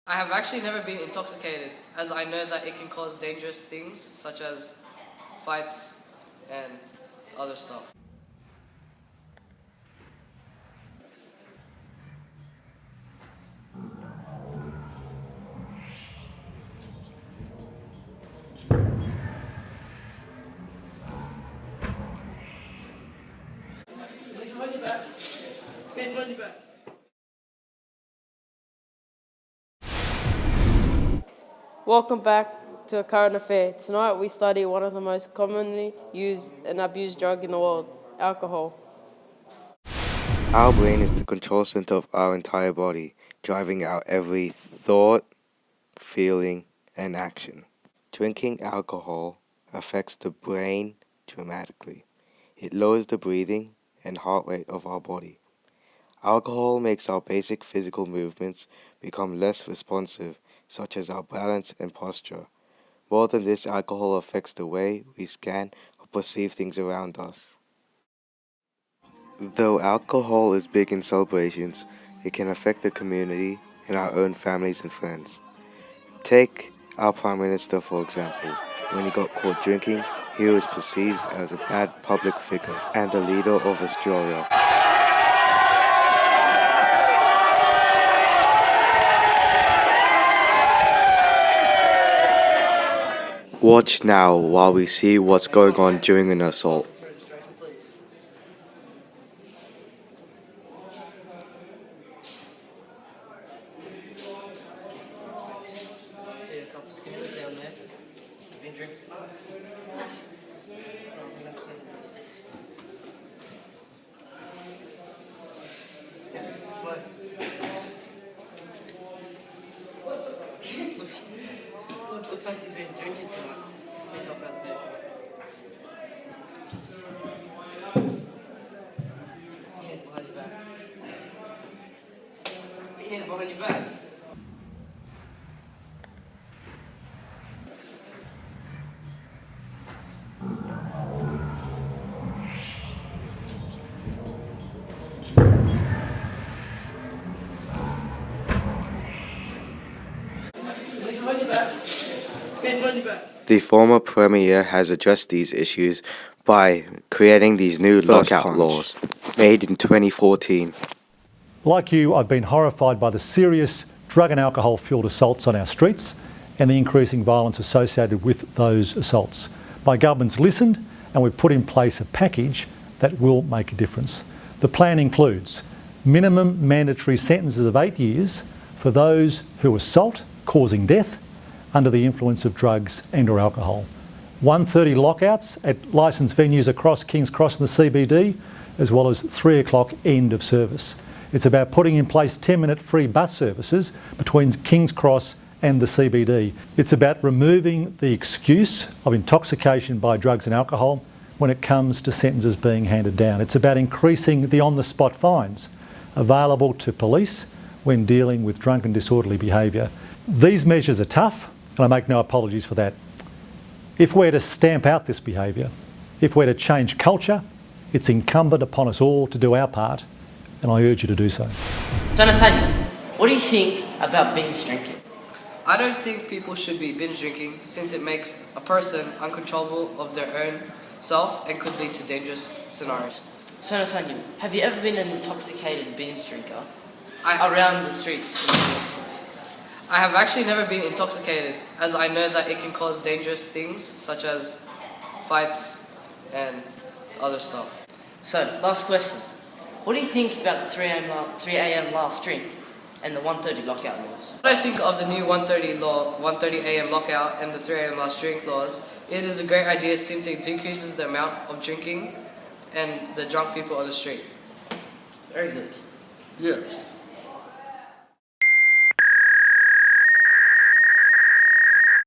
I have actually never been intoxicated, as I know that it can cause dangerous things such as fights and other stuff. Welcome back to A Current Affair. Tonight we study one of the most commonly used and abused drug in the world, alcohol. Our brain is the control center of our entire body, driving our every thought, feeling, and action. Drinking alcohol affects the brain dramatically. It lowers the breathing and heart rate of our body. Alcohol makes our basic physical movements become less responsive, such as our balance and posture. More than this, alcohol affects the way we scan or perceive things around us. Though alcohol is big in celebrations, it can affect the community and our own families and friends. Take our Prime Minister, for example. When he got caught drinking, he was perceived as a bad public figure and the leader of Australia. Watch now while we see what's going on during an assault. See a couple skinners down there. Been drinking. Looks like you've been drinking tonight. Please hop out of bed. Hands behind your back. Hands behind your back. The former Premier has addressed these issues by creating these new lockout laws made in 2014. Like you, I've been horrified by the serious drug and alcohol-fuelled assaults on our streets and the increasing violence associated with those assaults. My government's listened and we've put in place a package that will make a difference. The plan includes minimum mandatory sentences of 8 years for those who assault causing death under the influence of drugs and or alcohol. 1:30 lockouts at licensed venues across Kings Cross and the CBD, as well as 3 o'clock end of service. It's about putting in place 10-minute free bus services between Kings Cross and the CBD. It's about removing the excuse of intoxication by drugs and alcohol when it comes to sentences being handed down. It's about increasing the on-the-spot fines available to police when dealing with drunk and disorderly behaviour. These measures are tough, and I make no apologies for that. If we're to stamp out this behaviour, if we're to change culture, it's incumbent upon us all to do our part, and I urge you to do so. So Nathaniel, what do you think about binge drinking? I don't think people should be binge drinking since it makes a person uncontrollable of their own self and could lead to dangerous scenarios. So Nathaniel, have you ever been an intoxicated binge drinker around the streets in New York City? I have actually never been intoxicated, as I know that it can cause dangerous things such as fights and other stuff. So, last question. What do you think about the 3 a.m. last drink and the 1:30 lockout laws? What I think of the new 1:30 a.m. lockout and the 3 a.m. last drink laws, it is a great idea since it decreases the amount of drinking and the drunk people on the street. Very good. Yes.